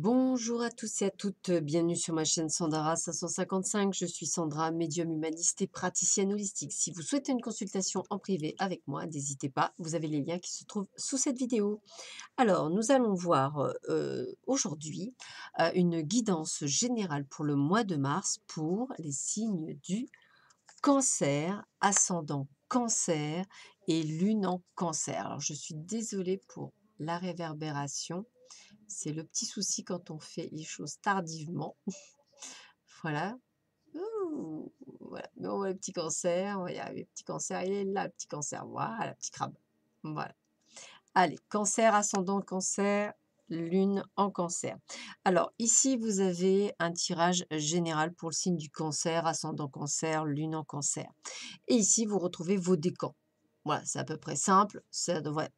Bonjour à tous et à toutes, bienvenue sur ma chaîne Sandara 555. Je suis Sandra, médium humaniste et praticienne holistique. Si vous souhaitez une consultation en privé avec moi, n'hésitez pas, vous avez les liens qui se trouvent sous cette vidéo. Alors, nous allons voir aujourd'hui une guidance générale pour le mois de mars pour les signes du cancer, ascendant cancer et lune en cancer. Alors, je suis désolée pour la réverbération. C'est le petit souci quand on fait les choses tardivement. Voilà. Ouh, voilà. Mais on voit le petit cancer, il y a le petit cancer, il est là, le petit cancer. Voilà, petit crabe. Voilà. Allez, cancer, ascendant cancer, lune en cancer. Alors, ici, vous avez un tirage général pour le signe du cancer, ascendant cancer, lune en cancer. Et ici, vous retrouvez vos décans. Voilà, c'est à peu près simple. Ça devrait...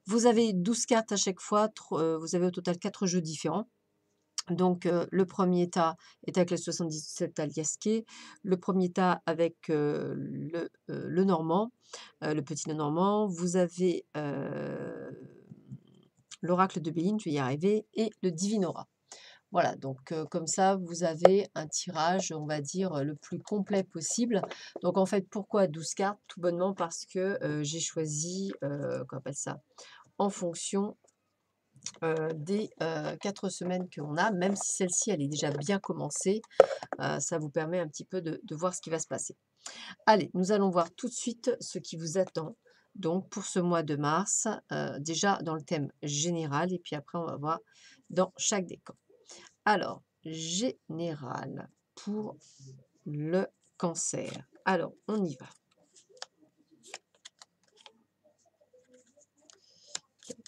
Vous avez 12 cartes à chaque fois. Vous avez au total 4 jeux différents. Donc, le premier tas est avec le 77 Aliasqué, le premier tas avec, le normand, le petit normand. Vous avez, l'oracle de Béline, je vais y arriver et le Divinora. Voilà, donc comme ça, vous avez un tirage, on va dire, le plus complet possible. Donc en fait, pourquoi 12 cartes? Tout bonnement parce que, j'ai choisi, qu'on appelle ça? En fonction des 4 semaines qu'on a, même si celle-ci, elle est déjà bien commencée, ça vous permet un petit peu de voir ce qui va se passer. Allez, nous allons voir tout de suite ce qui vous attend. Donc pour ce mois de mars, déjà dans le thème général, et puis après on va voir dans chaque décan. Alors, général pour le cancer. Alors, on y va.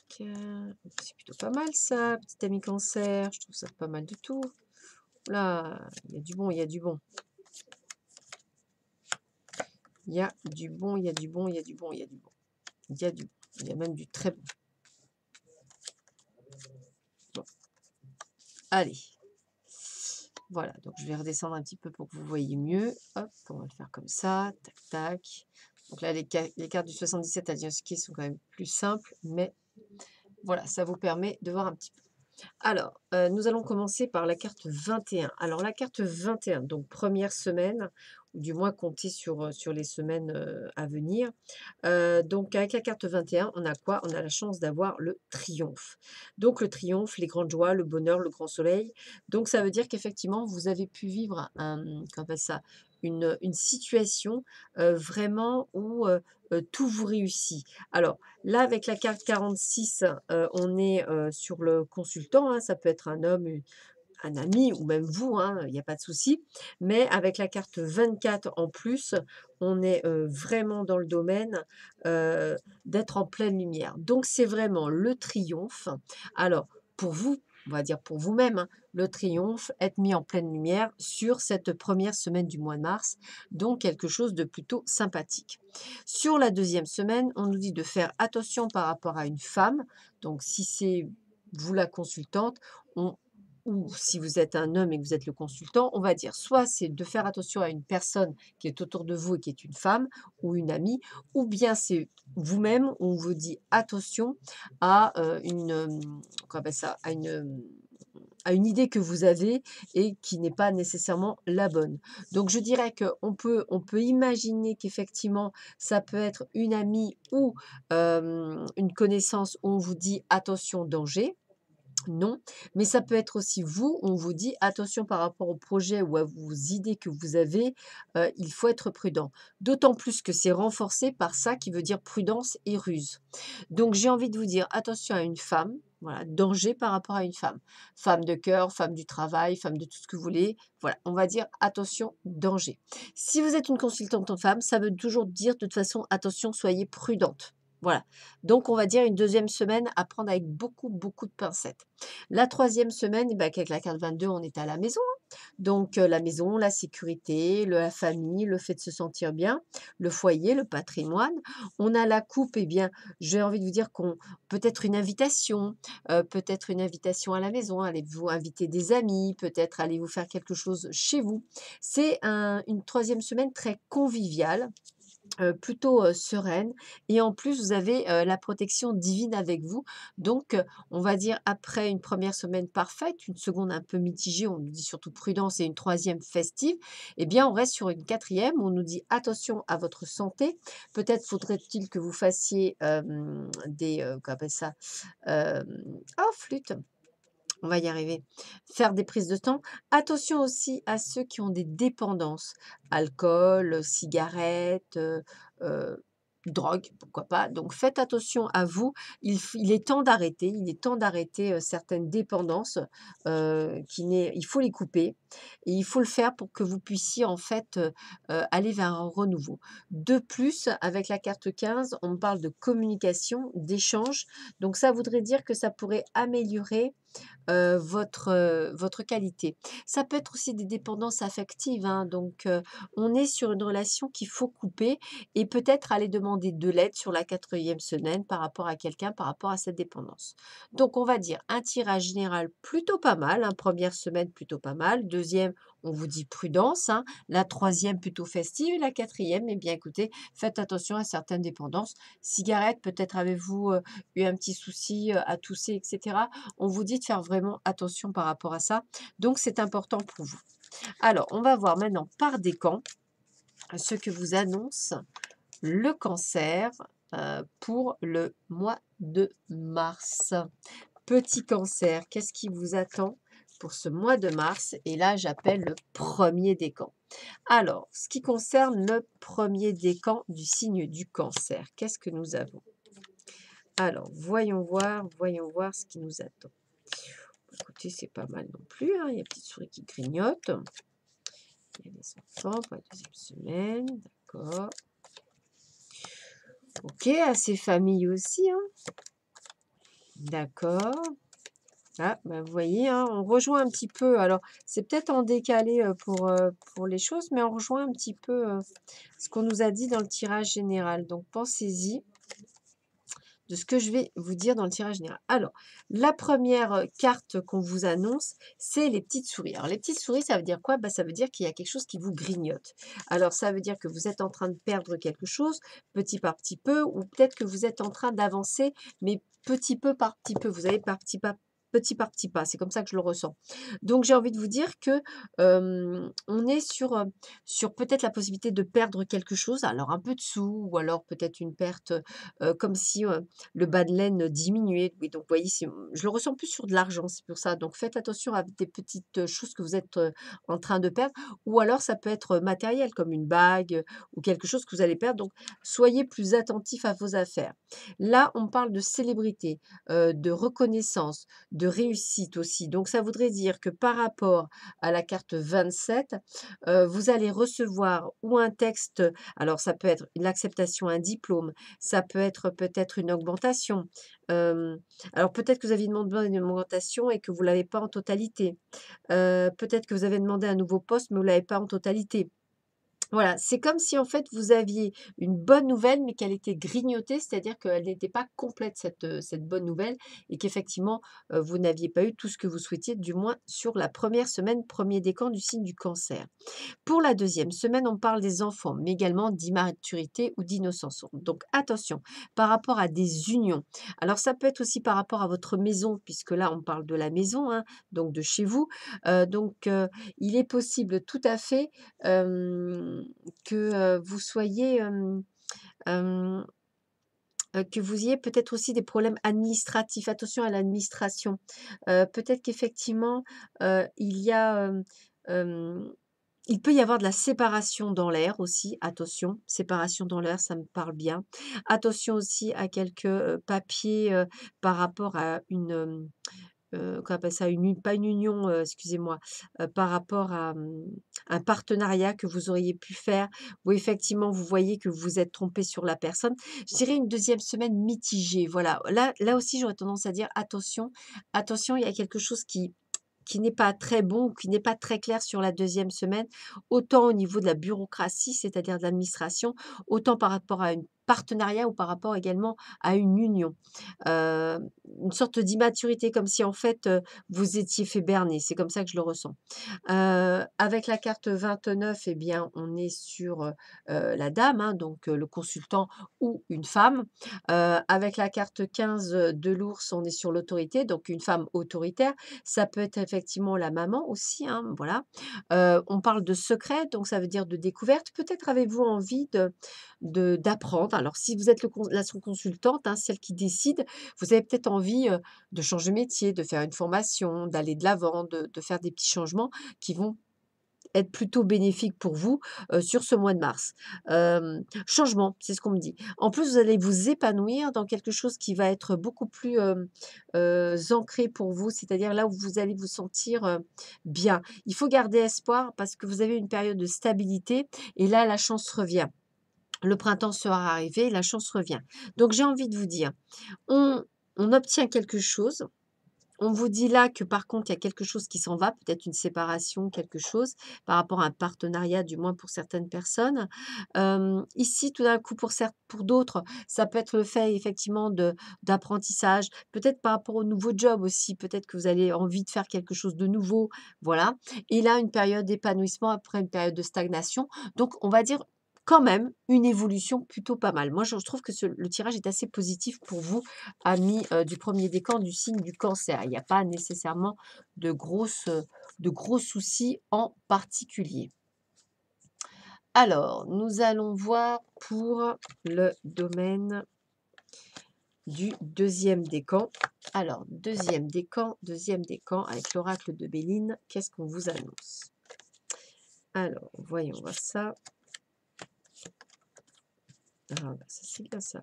C'est plutôt pas mal ça, petit ami cancer. Je trouve ça pas mal du tout. Là, il y a du bon, il y a du bon. Il y a du bon, il y a du bon, il y a du bon, il y a du bon. Il y a du bon. Il y a même du très bon. Bon, allez. Voilà, donc je vais redescendre un petit peu pour que vous voyez mieux. Hop, on va le faire comme ça. Tac, tac. Donc là, les cartes du 77 à Diosky sont quand même plus simples, mais voilà, ça vous permet de voir un petit peu. Alors, nous allons commencer par la carte 21. Alors la carte 21, donc première semaine, ou du moins compter sur les semaines, à venir. Donc avec la carte 21, on a quoi? On a la chance d'avoir le triomphe. Donc le triomphe, les grandes joies, le bonheur, le grand soleil. Donc ça veut dire qu'effectivement, vous avez pu vivre un, comment on appelle ça? Une situation, vraiment où, tout vous réussit. Alors là, avec la carte 46, on est, sur le consultant, hein, ça peut être un homme, un ami ou même vous, hein, il y a pas de souci. Mais avec la carte 24 en plus, on est, vraiment dans le domaine, d'être en pleine lumière. Donc c'est vraiment le triomphe. Alors pour vous, on va dire pour vous-même, hein, le triomphe, être mis en pleine lumière sur cette première semaine du mois de mars, donc quelque chose de plutôt sympathique. Sur la deuxième semaine, on nous dit de faire attention par rapport à une femme. Donc si c'est vous la consultante, on ou si vous êtes un homme et que vous êtes le consultant, on va dire soit c'est de faire attention à une personne qui est autour de vous et qui est une femme ou une amie, ou bien c'est vous-même, on vous dit attention à qu'on appelle ça, à une idée que vous avez et qui n'est pas nécessairement la bonne. Donc je dirais on peut imaginer qu'effectivement ça peut être une amie ou une connaissance où on vous dit attention danger. Non, mais ça peut être aussi vous, on vous dit: «Attention par rapport au projet ou à vos idées que vous avez, il faut être prudent». D'autant plus que c'est renforcé par ça qui veut dire prudence et ruse. Donc j'ai envie de vous dire: attention à une femme, voilà, danger par rapport à une femme. Femme de cœur, femme du travail, femme de tout ce que vous voulez. Voilà, on va dire: «Attention, danger». Si vous êtes une consultante en femme, ça veut toujours dire de toute façon: «Attention, soyez prudente». Voilà, donc on va dire une deuxième semaine à prendre avec beaucoup, beaucoup de pincettes. La troisième semaine, eh ben, avec la carte 22, on est à la maison, hein. Donc la maison, la sécurité, la famille, le fait de se sentir bien, le foyer, le patrimoine. On a la coupe, eh bien, j'ai envie de vous dire qu'on peut-être une invitation à la maison, allez-vous inviter des amis, peut-être allez-vous faire quelque chose chez vous. C'est une troisième semaine très conviviale. plutôt, sereine et en plus vous avez, la protection divine avec vous. Donc, on va dire après une première semaine parfaite, une seconde un peu mitigée, on nous dit surtout prudence et une troisième festive, eh bien on reste sur une quatrième où on nous dit: «Attention à votre santé». Peut-être faudrait-il que vous fassiez, des, qu'on appelle ça? Oh flûte! On va y arriver. Faire des prises de sang. Attention aussi à ceux qui ont des dépendances, alcool, cigarettes, drogue, pourquoi pas. Donc faites attention à vous. Il est temps d'arrêter. Il est temps d'arrêter certaines dépendances. Il faut les couper et il faut le faire pour que vous puissiez en fait aller vers un renouveau. De plus, avec la carte 15, on parle de communication, d'échange. Donc ça voudrait dire que ça pourrait améliorer votre qualité. Ça peut être aussi des dépendances affectives, hein, donc on est sur une relation qu'il faut couper et peut-être aller demander de l'aide sur la quatrième semaine par rapport à quelqu'un, par rapport à cette dépendance. Donc on va dire un tirage général plutôt pas mal, hein, 1 semaine plutôt pas mal, deuxième on vous dit prudence, hein, la troisième plutôt festive et la quatrième eh bien écoutez, faites attention à certaines dépendances. Cigarette, peut-être avez-vous, eu un petit souci, à tousser et cetera? On vous dit de faire vraiment attention par rapport à ça. Donc, c'est important pour vous. Alors, on va voir maintenant par décan ce que vous annonce le cancer pour le mois de mars. Petit cancer, qu'est-ce qui vous attend pour ce mois de mars? Et là, j'appelle le premier décan. Alors, ce qui concerne le premier décan du signe du cancer, qu'est-ce que nous avons? Alors, voyons voir ce qui nous attend. Écoutez, c'est pas mal non plus, hein. Il y a une petite souris qui grignote. Il y a les enfants pour la deuxième semaine, d'accord. Ok, à ces familles aussi, hein. D'accord. Ah, bah, vous voyez, hein, on rejoint un petit peu. Alors, c'est peut-être en décalé pour les choses, mais on rejoint un petit peu ce qu'on nous a dit dans le tirage général. Donc, pensez-y de ce que je vais vous dire dans le tirage général. Alors, la première carte qu'on vous annonce, c'est les petites souris. Alors, les petites souris, ça veut dire quoi? Bah, ça veut dire qu'il y a quelque chose qui vous grignote. Alors, ça veut dire que vous êtes en train de perdre quelque chose, petit par petit peu, ou peut-être que vous êtes en train d'avancer, mais petit peu par petit peu. Vous avez petit par petit pas. C'est comme ça que je le ressens. Donc, j'ai envie de vous dire que on est sur peut-être la possibilité de perdre quelque chose. Alors, un peu de sous, ou alors peut-être une perte comme si le bas de laine diminuait. Oui, donc vous voyez, je le ressens plus sur de l'argent, c'est pour ça. Donc faites attention à des petites choses que vous êtes en train de perdre. Ou alors ça peut être matériel, comme une bague ou quelque chose que vous allez perdre. Donc soyez plus attentifs à vos affaires. Là, on parle de célébrité, de reconnaissance, de réussite aussi. Donc ça voudrait dire que par rapport à la carte 27, vous allez recevoir ou un texte, alors ça peut être l'acceptation, un diplôme, ça peut être peut-être une augmentation. Hem, alors peut-être que vous aviez demandé une augmentation et que vous ne l'avez pas en totalité. Peut-être que vous avez demandé un nouveau poste, mais vous ne l'avez pas en totalité. Voilà, c'est comme si en fait vous aviez une bonne nouvelle, mais qu'elle était grignotée, c'est-à-dire qu'elle n'était pas complète cette bonne nouvelle et qu'effectivement, vous n'aviez pas eu tout ce que vous souhaitiez, du moins sur la première semaine, premier décan du signe du cancer. Pour la deuxième semaine, on parle des enfants, mais également d'immaturité ou d'innocence. Donc attention, par rapport à des unions. Alors ça peut être aussi par rapport à votre maison, puisque là on parle de la maison, hein, donc de chez vous. Il est possible tout à fait que vous soyez, hem, que vous ayez peut-être aussi des problèmes administratifs. Attention à l'administration. Peut-être qu'effectivement, il y a, il peut y avoir de la séparation dans l'air aussi, attention, séparation dans l'air, ça me parle bien. Attention aussi à quelques, papiers, par rapport à une, qu'on appelle ça? Pas une union, excusez-moi, par rapport à, un partenariat que vous auriez pu faire, où effectivement vous voyez que vous vous êtes trompé sur la personne. Je dirais une deuxième semaine mitigée, voilà. Là aussi, j'aurais tendance à dire: «Attention, attention, il y a quelque chose qui n'est pas très bon ou qui n'est pas très clair sur la deuxième semaine, autant au niveau de la bureaucratie, c'est-à-dire de l'administration, autant par rapport à un partenariat ou par rapport également à une union. Heu, une sorte d'immaturité, comme si en fait, vous étiez fait berner. C'est comme ça que je le ressens. Avec la carte 29, eh bien, on est sur, la dame, hein, donc le consultant ou une femme. Avec la carte 15 de l'ours, on est sur l'autorité, donc une femme autoritaire. Ça peut être effectivement la maman aussi, hein, voilà. On parle de secret, donc ça veut dire de découverte. Peut-être avez-vous envie d'apprendre. Alors si vous êtes la son consultante, hein, celle qui décide, vous avez peut-être envie, de changer de métier, de faire une formation, d'aller de l'avant, de faire des petits changements qui vont être plutôt bénéfiques pour vous, sur ce mois de mars. Changement, c'est ce qu'on me dit. En plus, vous allez vous épanouir dans quelque chose qui va être beaucoup plus, ancré pour vous, c'est-à-dire là où vous allez vous sentir, bien. Il faut garder espoir parce que vous avez une période de stabilité et là, la chance revient. Le printemps sera arrivé, la chance revient. Donc j'ai envie de vous dire, on on obtient quelque chose. On vous dit là que par contre, il y a quelque chose qui s'en va, peut-être une séparation, quelque chose, par rapport à un partenariat, du moins pour certaines personnes. Ici, tout d'un coup, pour d'autres, ça peut être le fait effectivement d'apprentissage, peut-être par rapport au nouveau job aussi, peut-être que vous avez envie de faire quelque chose de nouveau, voilà. Et là, une période d'épanouissement après une période de stagnation. Donc, on va dire quand même une évolution plutôt pas mal. Moi, je trouve que le tirage est assez positif pour vous, amis du premier décan du signe du cancer. Il n'y a pas nécessairement de gros soucis en particulier. Alors, nous allons voir pour le domaine du deuxième décan. Alors, deuxième décan avec l'oracle de Béline, qu'est-ce qu'on vous annonce? Alors, voyons voir ça. Ah, bah, ça c'est bien ça.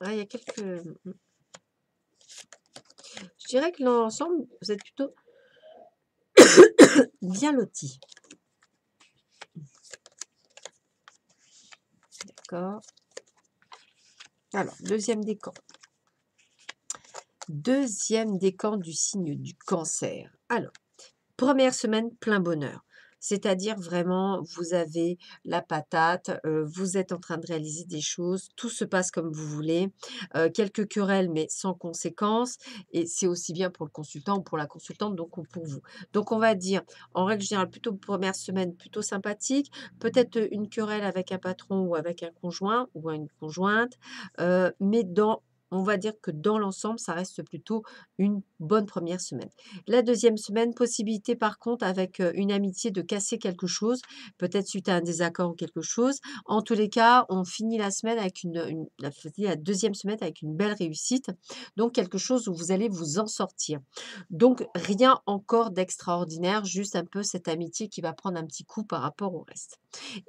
Ah, il y a quelques... Je dirais que dans l'ensemble, vous êtes plutôt bien lotis. D'accord. Alors, deuxième décan. Deuxième décan du signe du cancer. Alors, première semaine, plein bonheur. C'est-à-dire vraiment, vous avez la patate, vous êtes en train de réaliser des choses, tout se passe comme vous voulez, quelques querelles mais sans conséquence et c'est aussi bien pour le consultant ou pour la consultante donc ou pour vous. Donc on va dire, en règle générale, plutôt première semaine plutôt sympathique, peut-être, une querelle avec un patron ou avec un conjoint ou une conjointe, mais on va dire que dans l'ensemble, ça reste plutôt une bonne première semaine. La deuxième semaine, possibilité par contre avec, une amitié de casser quelque chose, peut-être suite à un désaccord ou quelque chose. En tous les cas, on finit la semaine avec la deuxième semaine avec une belle réussite, donc quelque chose où vous allez vous en sortir. Donc rien encore d'extraordinaire, juste un peu cette amitié qui va prendre un petit coup par rapport au reste.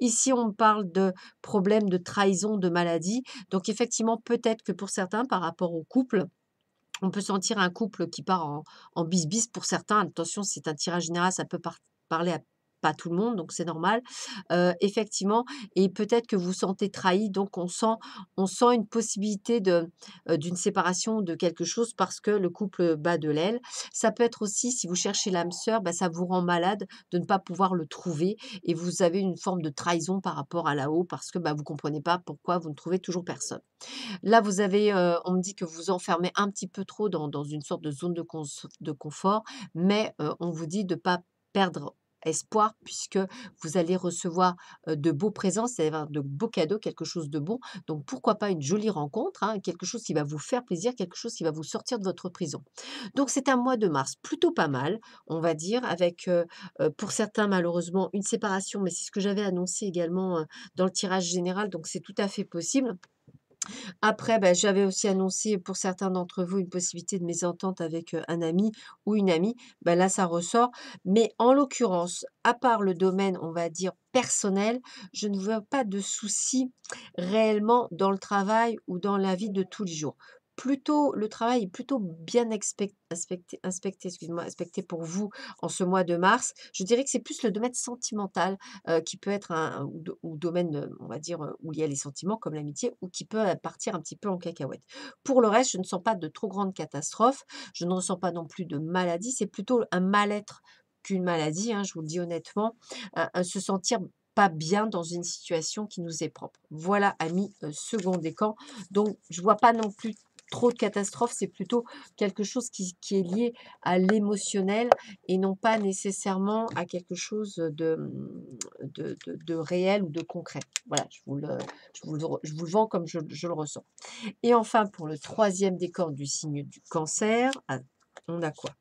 Ici, on parle de problèmes de trahison, de maladie, donc effectivement, peut-être que pour certains, par rapport au couple, on peut sentir un couple qui part en bisbis pour certains. Attention, c'est un tirage général, ça peut parler à pas tout le monde, donc c'est normal. Effectivement et peut-être que vous sentez trahi, donc on sent une possibilité d'une séparation, de quelque chose parce que le couple bat de l'aile. Ça peut être aussi, si vous cherchez l'âme sœur, bah, ça vous rend malade de ne pas pouvoir le trouver et vous avez une forme de trahison par rapport à là-haut parce que, bah, vous comprenez pas pourquoi vous ne trouvez toujours personne. Là, vous avez, on me dit que vous enfermez un petit peu trop dans une sorte de zone de confort, mais on vous dit de ne pas perdre espoir puisque vous allez recevoir, de beaux présents, c'est-à-dire de beaux cadeaux, quelque chose de bon. Donc pourquoi pas une jolie rencontre, hein, quelque chose qui va vous faire plaisir, quelque chose qui va vous sortir de votre prison. Donc c'est un mois de mars plutôt pas mal, on va dire, avec, pour certains malheureusement une séparation, mais c'est ce que j'avais annoncé également, dans le tirage général, donc c'est tout à fait possible. Après, bah, j'avais aussi annoncé pour certains d'entre vous une possibilité de mésentente avec, un ami ou une amie. Bah, là, ça ressort. Mais en l'occurrence, à part le domaine, on va dire personnel, je ne vois pas de soucis réellement dans le travail ou dans la vie de tous les jours. Plutôt le travail est plutôt bien inspecté pour vous en ce mois de mars. Je dirais que c'est plus le domaine sentimental, qui peut être ou domaine, on va dire, où il y a les sentiments comme l'amitié ou qui peut, partir un petit peu en cacahuète. Pour le reste, je ne sens pas de trop grandes catastrophes. Je ne ressens pas non plus de maladie. C'est plutôt un mal-être qu'une maladie, hein, je vous le dis honnêtement. Se sentir pas bien dans une situation qui nous est propre. Voilà, amis, second décan. Donc je vois pas non plus trop de catastrophes, c'est plutôt quelque chose qui est lié à l'émotionnel et non pas nécessairement à quelque chose de réel ou de concret. Voilà, je vous le vends comme je le ressens. Et enfin, pour le troisième décan du signe du cancer, on a quoi?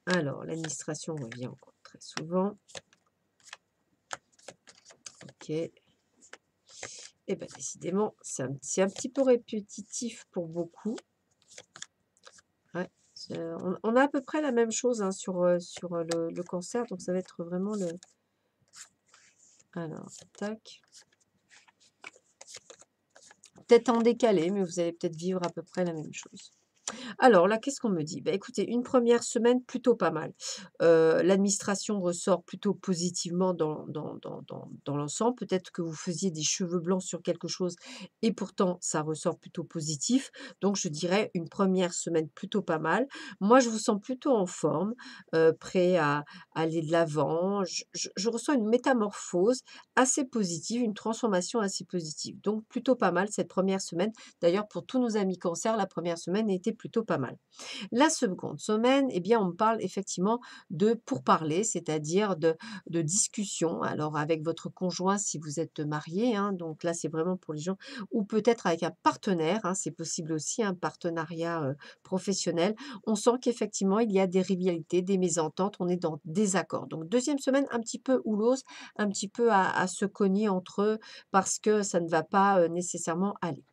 Alors, l'administration revient encore très souvent. Ok. Et bien, décidément, c'est un petit peu répétitif pour beaucoup. Ouais, on a à peu près la même chose hein, sur le cancer, donc ça va être vraiment le... Alors, tac. Peut-être en décalé, mais vous allez peut-être vivre à peu près la même chose. Alors là, qu'est-ce qu'on me dit? Bah, écoutez, une première semaine plutôt pas mal. L'administration ressort plutôt positivement dans l'ensemble. Peut-être que vous faisiez des cheveux blancs sur quelque chose et pourtant ça ressort plutôt positif. Donc je dirais une première semaine plutôt pas mal. Moi, je vous sens plutôt en forme, prêt à aller de l'avant. Je ressens une métamorphose assez positive, une transformation assez positive. Donc plutôt pas mal cette première semaine. D'ailleurs, pour tous nos amis cancer, la première semaine était plutôt pas mal. La seconde semaine, eh bien, on me parle effectivement de pourparlers, c'est-à-dire de discussion. Alors, avec votre conjoint, si vous êtes marié, hein, donc là, c'est vraiment pour les gens, ou peut-être avec un partenaire, hein, c'est possible aussi, un partenariat professionnel. On sent qu'effectivement, il y a des rivalités, des mésententes, on est dans des accords. Donc, deuxième semaine, un petit peu houleuse, un petit peu à se cogner entre eux parce que ça ne va pas nécessairement aller.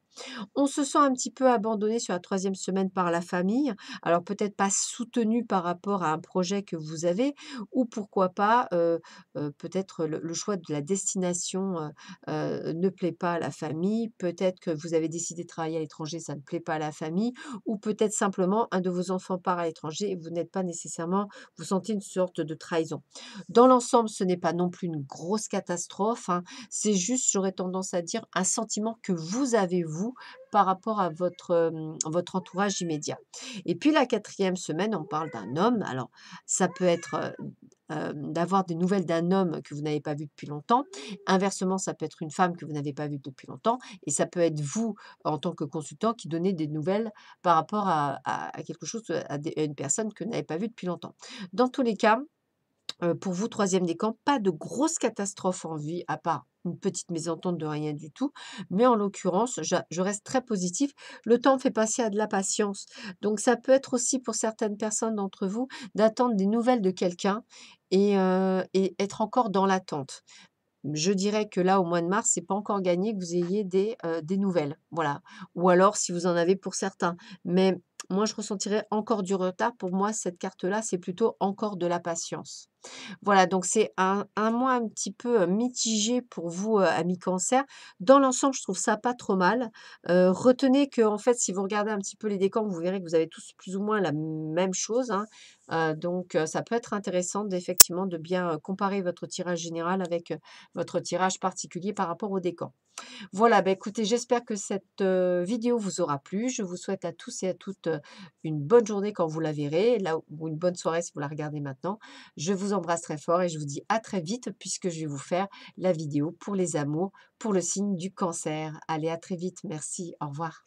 On se sent un petit peu abandonné sur la troisième semaine par la famille. Alors peut-être pas soutenu par rapport à un projet que vous avez ou pourquoi pas, peut-être le choix de la destination, ne plaît pas à la famille. Peut-être que vous avez décidé de travailler à l'étranger, ça ne plaît pas à la famille ou peut-être simplement un de vos enfants part à l'étranger et vous n'êtes pas nécessairement vous sentez une sorte de trahison. Dans l'ensemble, ce n'est pas non plus une grosse catastrophe, hein. C'est juste, j'aurais tendance à dire, un sentiment que vous avez vous, par rapport à votre entourage immédiat. Et puis la quatrième semaine, on parle d'un homme. Alors ça peut être, d'avoir des nouvelles d'un homme que vous n'avez pas vu depuis longtemps. Inversement, ça peut être une femme que vous n'avez pas vue depuis longtemps et ça peut être vous, en tant que consultant, qui donnez des nouvelles par rapport à quelque chose, à une personne que vous n'avez pas vue depuis longtemps. Dans tous les cas, pour vous, troisième décan, pas de grosse catastrophe en vue, à part une petite mésentente de rien du tout. Mais en l'occurrence, je reste très positif. Le temps fait passer à de la patience. Donc ça peut être aussi pour certaines personnes d'entre vous d'attendre des nouvelles de quelqu'un et être encore dans l'attente. Je dirais que là, au mois de mars, c'est pas encore gagné que vous ayez des nouvelles, voilà. Ou alors si vous en avez pour certains. Mais moi, je ressentirais encore du retard. Pour moi, cette carte-là, c'est plutôt encore de la patience. Voilà, donc c'est un mois un petit peu, mitigé pour vous, amis cancer. Dans l'ensemble, je trouve ça pas trop mal. Retenez que en fait, si vous regardez un petit peu les décombres, vous verrez que vous avez tous plus ou moins la même chose, hein. Donc ça peut être intéressant d'effectivement de bien, comparer votre tirage général avec, votre tirage particulier par rapport au décan. Voilà, bah, écoutez, j'espère que cette, vidéo vous aura plu. Je vous souhaite à tous et à toutes, une bonne journée quand vous la verrez, là ou une bonne soirée si vous la regardez maintenant. Je vous embrasse très fort et je vous dis à très vite puisque je vais vous faire la vidéo pour les amours, pour le signe du cancer. Allez, à très vite. Merci. Au revoir.